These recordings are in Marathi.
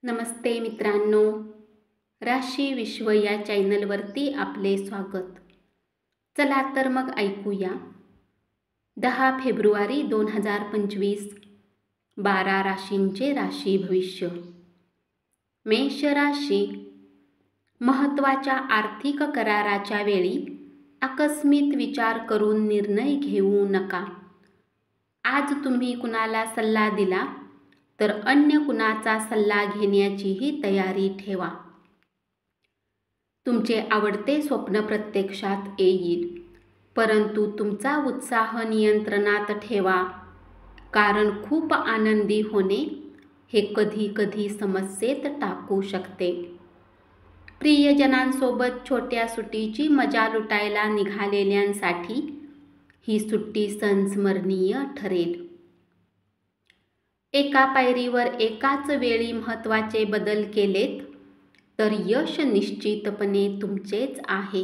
नमस्ते मित्रांनो, राशी विश्व या चॅनलवरती आपले स्वागत. चला तर मग ऐकूया 10 फेब्रुवारी 2025 12 राशींचे राशी भविष्य. मेष राशी. महत्त्वाच्या आर्थिक कराराच्या वेळी आकस्मित विचार करून निर्णय घेऊ नका. आज तुम्ही कुणाला सल्ला दिला तर अन्य कुणाचा सल्ला घेण्याचीही तयारी ठेवा. तुमचे आवडते स्वप्न प्रत्यक्षात येईल, परंतु तुमचा उत्साह नियंत्रणात ठेवा, कारण खूप आनंदी होणे हे कधी कधी समस्येत टाकू शकते. प्रियजनांसोबत छोट्या सुट्टीची मजा लुटायला निघालेल्यांसाठी ही सुट्टी संस्मरणीय ठरेल. एका पायरीवर एकाच वेळी महत्त्वाचे बदल केलेत तर यश निश्चितपणे तुमचेच आहे.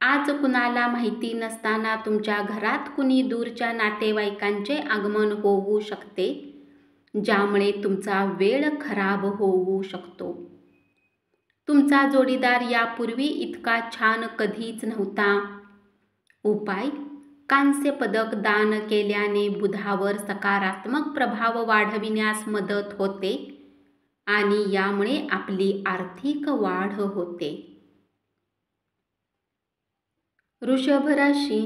आज कुणाला माहिती नसताना तुमच्या घरात कुणी दूरच्या नातेवाईकांचे आगमन होऊ शकते, ज्यामुळे तुमचा वेळ खराब होऊ शकतो. तुमचा जोडीदार यापूर्वी इतका छान कधीच नव्हता. उपाय: कांस्य पदक दान केल्याने बुधावर सकारात्मक प्रभाव वाढविण्यास मदत होते आणि यामुळे आपली आर्थिक वाढ होते. वृषभ राशी.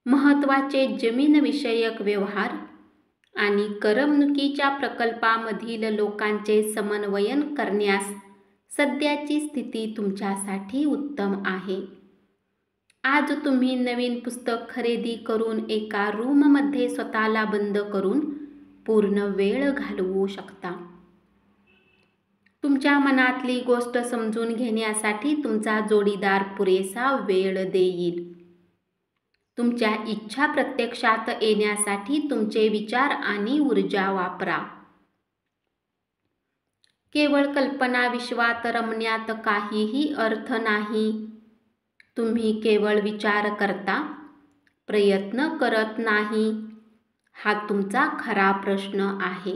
महत्त्वाचे जमीन विषयक व्यवहार आणि करमणुकीच्या प्रकल्पामधील लोकांचे समन्वयन करण्यास सध्याची स्थिती तुमच्यासाठी उत्तम आहे. आज तुम्ही नवीन पुस्तक खरेदी करून एका रूममध्ये स्वतःला बंद करून पूर्ण वेळ घालवू शकता. तुमच्या मनातली गोष्ट समजून घेण्यासाठी तुमचा जोडीदार पुरेसा वेळ देईल. तुमच्या इच्छा प्रत्यक्षात येण्यासाठी तुमचे विचार आणि ऊर्जा वापरा. केवळ कल्पना विश्वात रमण्यात काहीही अर्थ नाही. तुम्ही केवळ विचार करता, प्रयत्न करत नाही, हा तुमचा खरा प्रश्न आहे.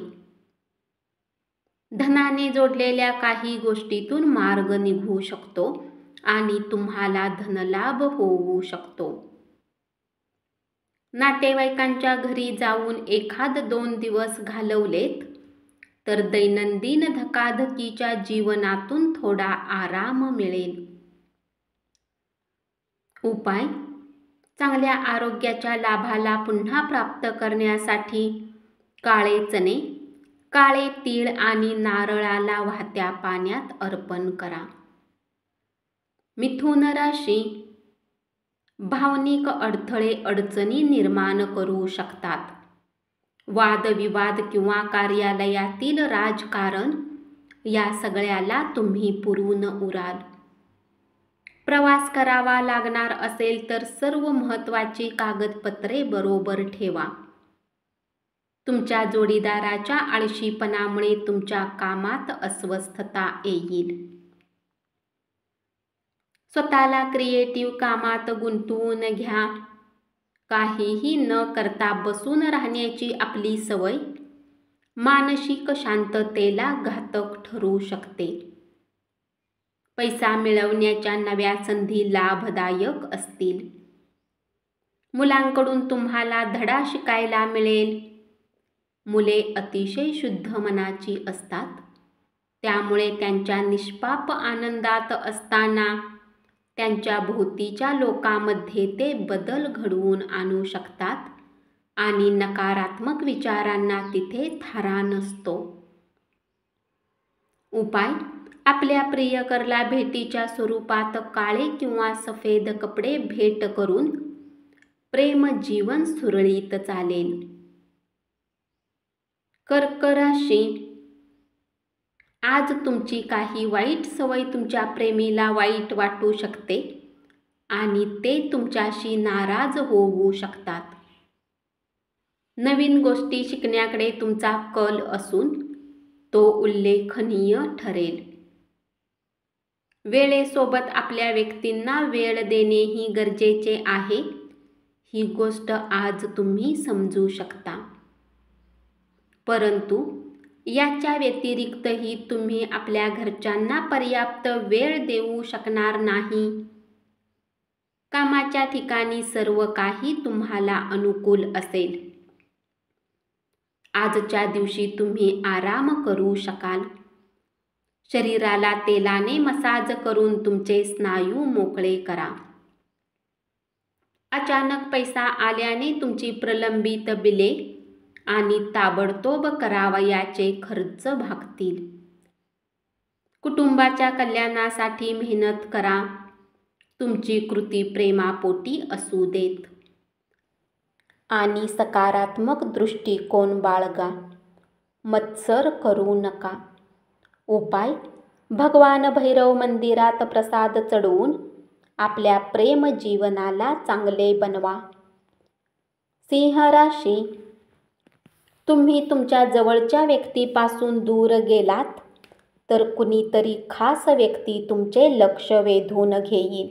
धनाने जोडलेल्या काही गोष्टीतून मार्ग निघू शकतो आणि तुम्हाला धनलाभ होऊ शकतो. नातेवाईकांच्या घरी जाऊन 1-2 दिवस घालवलेत तर दैनंदिन धकाधकीच्या जीवनातून थोडा आराम मिळेल. उपाय: चांगल्या आरोग्याच्या लाभाला पुन्हा प्राप्त करण्यासाठी काळे चणे, काळे तीळ आणि नारळाला वाहत्या पाण्यात अर्पण करा. मिथुन राशी. भावनिक अडथळे अडचणी निर्माण करू शकतात. वादविवाद किंवा कार्यालयातील राजकारण या सगळ्याला तुम्ही पुरून उराल. प्रवास करावा लागणार असेल तर सर्व महत्त्वाची कागदपत्रे बरोबर ठेवा. तुमच्या जोडीदाराच्या आळशीपणामुळे तुमच्या कामात अस्वस्थता येईल. स्वतःला क्रिएटिव्ह कामात गुंतवून घ्या. काहीही न करता बसून राहण्याची आपली सवय मानसिक शांततेला घातक ठरू शकते. पैसा मिळवण्याच्या नव्या संधी लाभदायक असतील. मुलांकडून तुम्हाला धडा शिकायला मिळेल. मुले अतिशय शुद्ध मनाची असतात, त्यामुळे त्यांच्या निष्पाप आनंदात असताना त्यांच्या भोवतीच्या लोकांमध्ये ते बदल घडवून आणू शकतात आणि नकारात्मक विचारांना तिथे थारा नसतो. उपाय: आपल्या प्रियकराला भेटीच्या स्वरूपात काळे किंवा सफेद कपडे भेट करून प्रेम जीवन सुरळीत चालेल. कर्क राशी. आज तुमची काही वाईट सवय तुमच्या प्रेमीला वाईट वाटू शकते आणि ते तुमच्याशी नाराज होऊ शकतात. नवीन गोष्टी शिकण्याकडे तुमचा कल असून तो उल्लेखनीय ठरेल. वेळेसोबत आपल्या व्यक्तींना वेळ देणेही गरजेचे आहे. ही गोष्ट आज तुम्ही समजू शकता, परंतु याच्या व्यतिरिक्तही तुम्ही आपल्या घरच्यांना पर्याप्त वेळ देऊ शकणार नाही. कामाच्या ठिकाणी सर्व काही तुम्हाला अनुकूल असेल. आजच्या दिवशी तुम्ही आराम करू शकाल. शरीराला तेलाने मसाज करून तुमचे स्नायू मोकळे करा. अचानक पैसा आल्याने तुमची प्रलंबित बिले आणि ताबडतोब करावयाचे खर्च भागतील. कुटुंबाच्या कल्याणासाठी मेहनत करा. तुमची कृती प्रेमापोटी असू देत आणि सकारात्मक दृष्टिकोन बाळगा. मत्सर करू नका. उपाय: भगवान भैरव मंदिरात प्रसाद चढवून आपल्या प्रेम जीवनाला चांगले बनवा. सिंह राशी: तुम्ही तुमच्या जवळच्या व्यक्तीपासून दूर गेलात तर कुणीतरी खास व्यक्ती तुमचे लक्ष वेधून घेईल.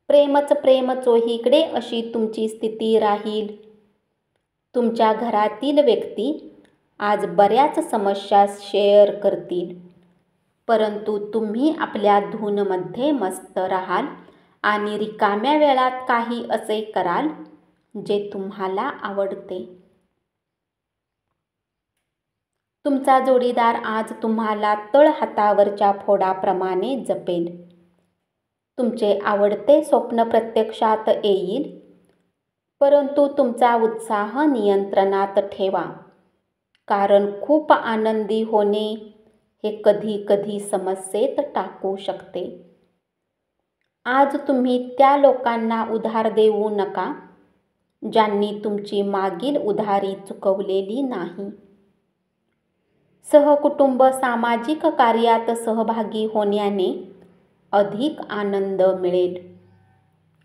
प्रेमच प्रेम चोहीकडे अशी तुमची स्थिती राहील. तुमच्या घरातील व्यक्ती आज बऱ्याच समस्या शेअर करतील, परंतु तुम्ही आपल्या धूनमध्ये मस्त राहाल आणि रिकाम्या वेळात काही असे कराल जे तुम्हाला आवडते. तुमचा जोडीदार आज तुम्हाला तळहातावरच्या फोडाप्रमाणे जपेल. तुमचे आवडते स्वप्न प्रत्यक्षात येईल, परंतु तुमचा उत्साह नियंत्रणात ठेवा, कारण खूप आनंदी होणे हे कधी कधी समस्येत टाकू शकते. आज तुम्ही त्या लोकांना उधार देऊ नका ज्यांनी तुमची मागील उधारी चुकवलेली नाही. सहकुटुंब सामाजिक कार्यात सहभागी होण्याने अधिक आनंद मिळेल.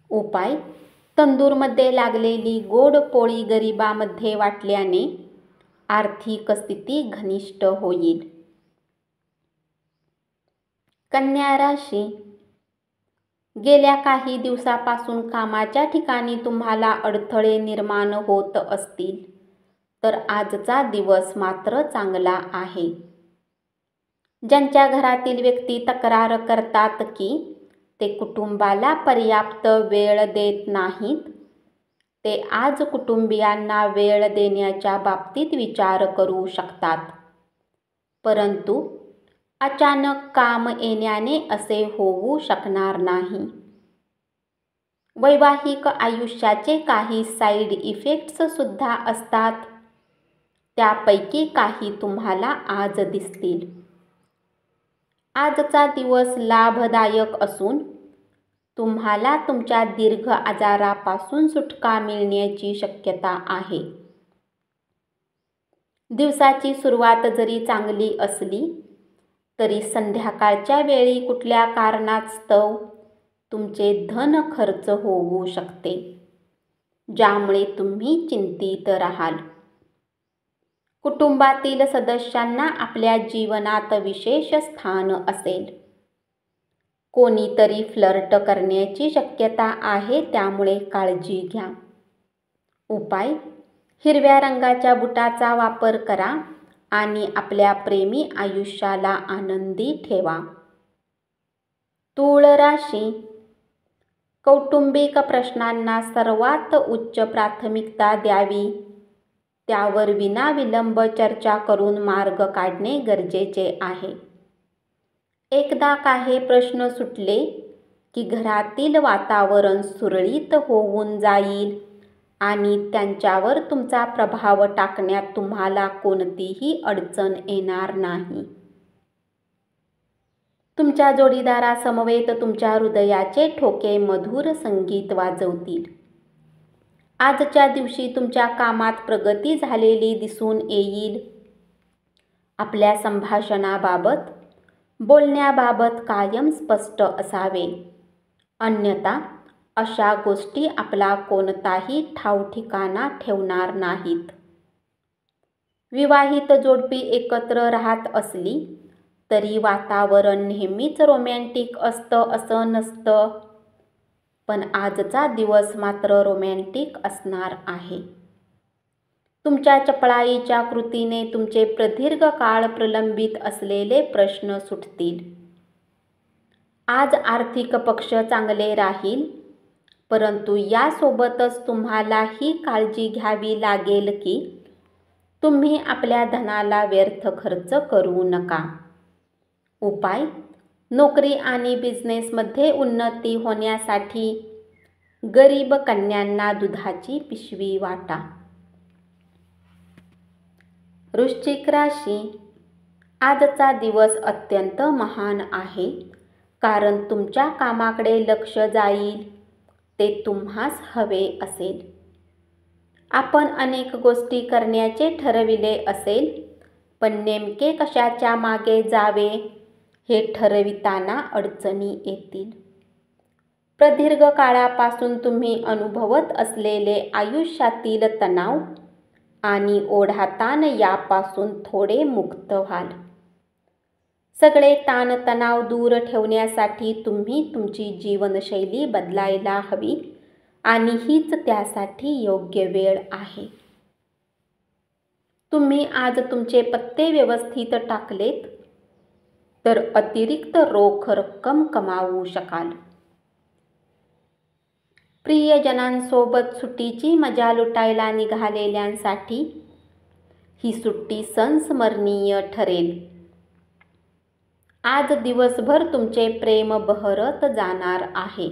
उपाय: तंदूरमध्ये लागलेली गोड पोळी गरिबांमध्ये वाटल्याने आर्थिक स्थिती घनिष्ठ होईल. कन्या राशी: गेल्या काही दिवसापासून कामाच्या ठिकाणी तुम्हाला अडथळे निर्माण होत असतील तर आजचा दिवस मात्र चांगला आहे. ज्यांच्या घरातील व्यक्ती तक्रार करतात की ते कुटुंबाला पर्याप्त वेळ देत नाहीत, ते आज कुटुंबियांना वेळ देण्याच्या बाबतीत विचार करू शकतात, परंतु अचानक काम येण्याने असे होऊ शकणार नाही. वैवाहिक आयुष्याचे काही साईड इफेक्ट्स सुद्धा असतात. त्यापैकी काही तुम्हाला आज दिसतील. आजचा दिवस लाभदायक असून तुम्हाला तुमच्या दीर्घ आजारापासून सुटका मिळण्याची शक्यता आहे. दिवसाची सुरुवात जरी चांगली असली तरी संध्याकाळच्या वेळी कुठल्या कारणास्तव तुमचे धन खर्च होऊ शकते, ज्यामुळे तुम्ही चिंतित राहाल. कुटुंबातील सदस्यांना आपल्या जीवनात विशेष स्थान असेल. कोणीतरी फ्लर्ट करण्याची शक्यता आहे, त्यामुळे काळजी घ्या. उपाय: हिरव्या रंगाच्या बुटाचा वापर करा आणि आपल्या प्रेमी आयुष्याला आनंदी ठेवा. तूळ राशी: कौटुंबिक प्रश्नांना सर्वात उच्च प्राथमिकता द्यावी. त्यावर विनाविलंब चर्चा करून मार्ग काढणे गरजेचे आहे. एकदा काही प्रश्न सुटले की घरातील वातावरण सुरळीत होऊन जाईल आणि त्यांच्यावर तुमचा प्रभाव टाकण्यात तुम्हाला कोणतीही अडचण येणार नाही. तुमच्या जोडीदारासमवेत तुमच्या हृदयाचे ठोके मधुर संगीत वाजवतील. आजच्या दिवशी तुमच्या कामात प्रगती झालेली दिसून येईल. आपल्या संभाषणाबाबत, बोलण्याबाबत कायम स्पष्ट असावे, अन्यथा अशा गोष्टी आपला कोणताही ठावठिकाणा ठेवणार नाहीत. विवाहित जोडपी एकत्र राहत असली तरी वातावरण नेहमीच रोमॅन्टिक असतं असं नसतं, पण आजचा दिवस मात्र रोमॅन्टिक असणार आहे. तुमच्या चपळाईच्या कृतीने तुमचे प्रदीर्घ काळ प्रलंबित असलेले प्रश्न सुटतील. आज आर्थिक पक्ष चांगले राहील, परंतु यासोबतच तुम्हाला ही काळजी घ्यावी लागेल की तुम्ही आपल्या धनाला व्यर्थ खर्च करू नका. उपाय: नोकरी आणि बिझनेसमध्ये उन्नती होण्यासाठी गरीब कन्यांना दुधाची पिशवी वाटा. वृश्चिक राशी, आजचा दिवस अत्यंत महान आहे, कारण तुमच्या कामाकडे लक्ष जाईल ते तुम्हास हवे असेल. आपण अनेक गोष्टी करण्याचे ठरविले असेल, पण नेमके कशाच्या मागे जावे हे ठरविताना अडचणी येतील. प्रदीर्घ काळापासून तुम्ही अनुभवत असलेले आयुष्यातील तणाव आणि ओढाताण यापासून थोडे मुक्त व्हाल. सगळे ताणतणाव दूर ठेवण्यासाठी तुम्ही तुमची जीवनशैली बदलायला हवी आणि हीच त्यासाठी योग्य वेळ आहे. तुम्ही आज तुमचे पत्ते व्यवस्थित टाकलेत तर अतिरिक्त रोख रक्कम कमावू शकाल. प्रियजनांसोबत सुट्टीची मजा लुटायला निघालेल्यांसाठी ही सुट्टी संस्मरणीय ठरेल. आज दिवसभर तुमचे प्रेम बहरत जाणार आहे.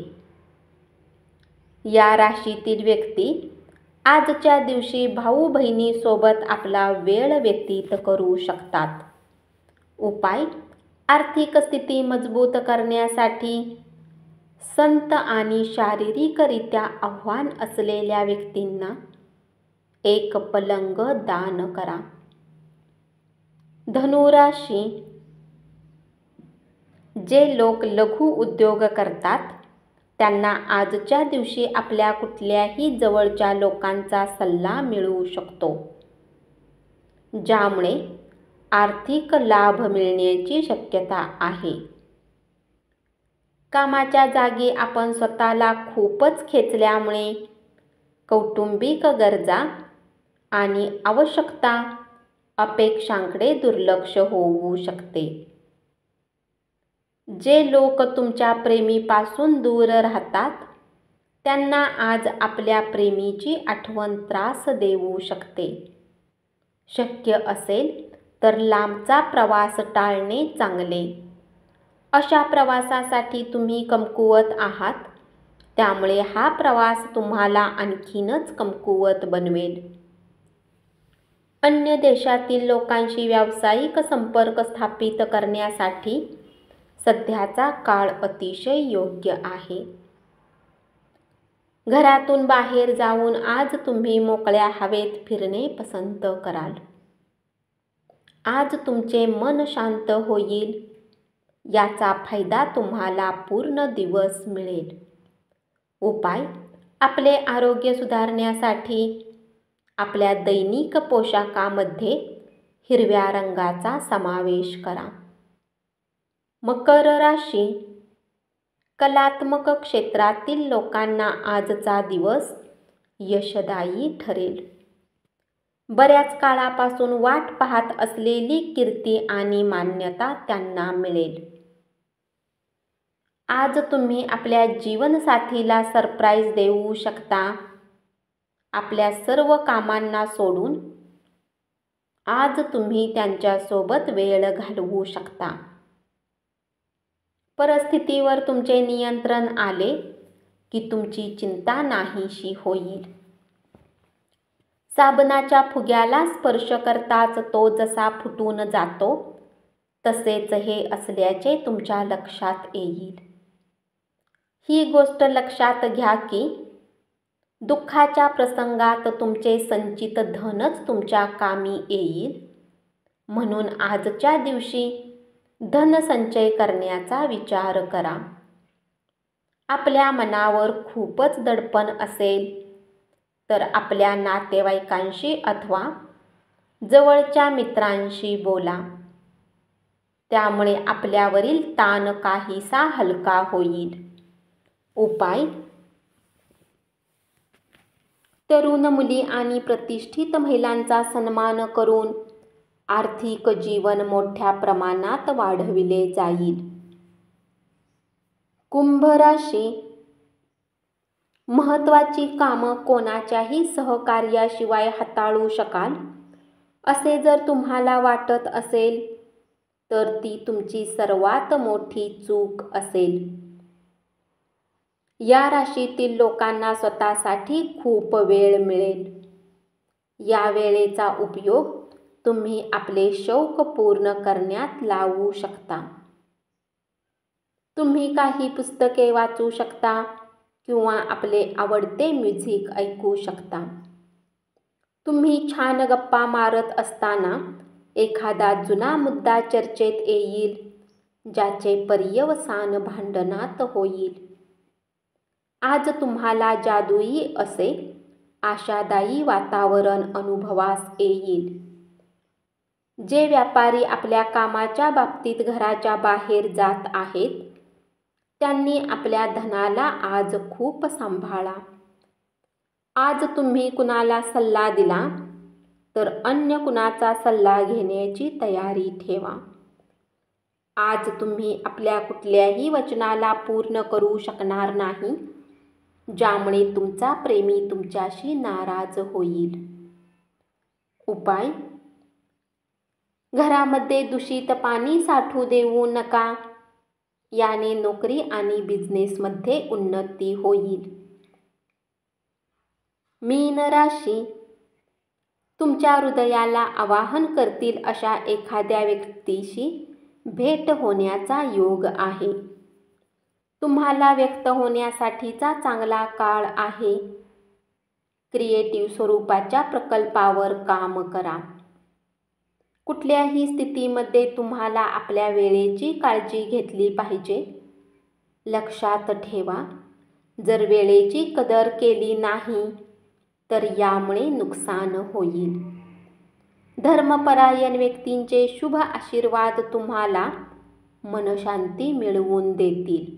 या राशीतील व्यक्ती आजच्या दिवशी भाऊ बहिणीसोबत आपला वेळ व्यतीत करू शकतात. उपाय: आर्थिक स्थिती मजबूत करण्यासाठी संत आणि शारीरिकरित्या आव्हान असलेल्या व्यक्तींना एक पलंग दान करा. धनुराशी, जे लोक लघु उद्योग करतात त्यांना आजच्या दिवशी आपल्या कुठल्याही जवळच्या लोकांचा सल्ला मिळू शकतो, ज्यामुळे आर्थिक लाभ मिळण्याची शक्यता आहे. कामाच्या जागी आपण स्वतःला खूपच खेचल्यामुळे कौटुंबिक गरजा आणि आवश्यकता अपेक्षांकडे दुर्लक्ष होऊ शकते. जे लोक तुमच्या प्रेमीपासून दूर राहतात त्यांना आज आपल्या प्रेमीची आठवण त्रास देऊ शकते. शक्य असेल तर लांबचा प्रवास टाळणे चांगले. अशा प्रवासासाठी तुम्ही कमकुवत आहात, त्यामुळे हा प्रवास तुम्हाला आणखीनच कमकुवत बनवेल. अन्य देशातील लोकांशी व्यावसायिक संपर्क स्थापित करण्यासाठी सध्याचा काळ अतिशय योग्य आहे. घरातून बाहेर जाऊन आज तुम्ही मोकळ्या हवेत फिरणे पसंत कराल. आज तुमचे मन शांत होईल, याचा फायदा तुम्हाला पूर्ण दिवस मिळेल. उपाय: आपले आरोग्य सुधारण्यासाठी आपल्या दैनिक पोशाखामध्ये हिरव्या रंगाचा समावेश करा. मकर राशी, कलात्मक क्षेत्रातील लोकांना आजचा दिवस यशदायी ठरेल. बऱ्याच काळापासून वाट पाहत असलेली कीर्ती आणि मान्यता त्यांना मिळेल. आज तुम्ही आपल्या जीवनसाथीला सरप्राईज देऊ शकता. आपल्या सर्व कामांना सोडून आज तुम्ही त्यांच्यासोबत वेळ घालवू शकता. परिस्थितीवर तुमचे नियंत्रण आले की तुमची चिंता नाहीशी होईल. साबणाच्या फुग्याला स्पर्श करताच तो जसा फुटून जातो, तसेच हे असल्याचे तुमच्या लक्षात येईल. ही गोष्ट लक्षात घ्या की दुःखाच्या प्रसंगात तुमचे संचित धनच तुमच्या कामी येईल. म्हणून आजच्या दिवशी धनसंचय करण्याचा विचार करा. आपल्या मनावर खूपच दडपण असेल तर आपल्या नातेवाईकांशी अथवा जवळच्या मित्रांशी बोला. त्यामुळे आपल्यावरील ताण काहीसा हलका होईल. उपाय: तरुण मुली आणि प्रतिष्ठित महिलांचा सन्मान करून आर्थिक जीवन मोठ्या प्रमाणात वाढविले जाईल. कुंभ राशी, महत्त्वाची कामं कोणाच्याही सहकार्याशिवाय हाताळू शकाल असे जर तुम्हाला वाटत असेल तर ती तुमची सर्वात मोठी चूक असेल. या राशीतील लोकांना स्वतःसाठी खूप वेळ मिळेल. या वेळेचा उपयोग तुम्ही आपले शौक पूर्ण करण्यात लावू शकता. तुम्ही काही पुस्तके वाचू शकता किंवा आपले आवडते म्युझिक ऐकू शकता. तुम्ही छान गप्पा मारत असताना एखादा जुना मुद्दा चर्चेत येईल ज्याचे पर्यवसान भांडणात होईल. आज तुम्हाला जादुई असे आशादायी वातावरण अनुभवास येईल. जे व्यापारी आपल्या कामाच्या बाबतीत घराच्या बाहेर जात आहेत त्यांनी आपल्या धनाला आज खूप सांभाळा. आज तुम्ही कुणाला सल्ला दिला तर अन्य कुणाचा सल्ला घेण्याची तयारी ठेवा. आज तुम्ही आपल्या कुठल्याही वचनाला पूर्ण करू शकणार नाही ज्यामुळे तुमचा प्रेमी तुमच्याशी नाराज होईल. उपाय: घरामध्ये दूषित पाणी साठू देऊ नका. याने नोकरी आणि बिझनेसमध्ये उन्नती होईल. मीन राशी, तुमच्या हृदयाला आवाहन करतील अशा एखाद्या व्यक्तीशी भेट होण्याचा योग आहे. तुम्हाला व्यक्त होण्यासाठीचा चांगला काळ आहे. क्रिएटिव्ह स्वरूपाच्या प्रकल्पावर काम करा. कुठल्याही स्थितीमध्ये तुम्हाला आपल्या वेळेची काळजी घेतली पाहिजे. लक्षात ठेवा, जर वेळेची कदर केली नाही तर यामुळे नुकसान होईल. धर्मपरायण व्यक्तींचे शुभ आशीर्वाद तुम्हाला मनशांती मिळवून देतील.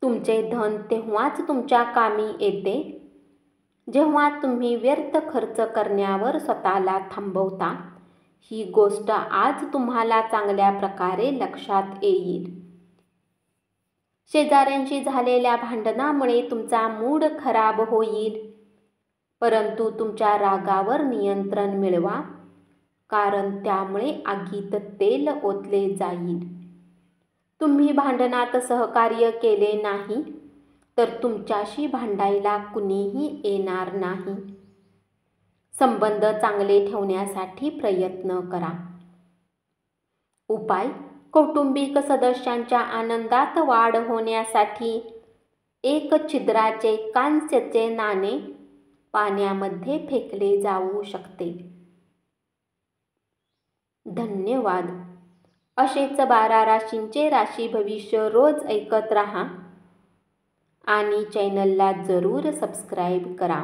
तुमचे धन तेव्हाच तुमच्या कामी येते जेव्हा तुम्ही व्यर्थ खर्च करण्यावर स्वतःला थांबवता. ही गोष्ट आज तुम्हाला चांगल्या प्रकारे लक्षात येईल. शेजाऱ्यांशी झालेल्या भांडणामुळे तुमचा मूड खराब होईल, परंतु तुमच्या रागावर नियंत्रण मिळवा, कारण त्यामुळे आगीत तेल ओतले जाईल. तुम्ही भांडणात सहकार्य केले नाही तर तुमच्याशी भांडायला कुणीही येणार नाही. संबंध चांगले ठेवण्यासाठी प्रयत्न करा. उपाय: कौटुंबिक सदस्यांच्या आनंदात वाढ होण्यासाठी एक छिद्राचे कांस्याचे नाणे पाण्यामध्ये फेकले जाऊ शकते. धन्यवाद. असेच 12 राशींचे राशी भविष्य रोज ऐकत रहा आणि चॅनलला जरूर सबस्क्राईब करा.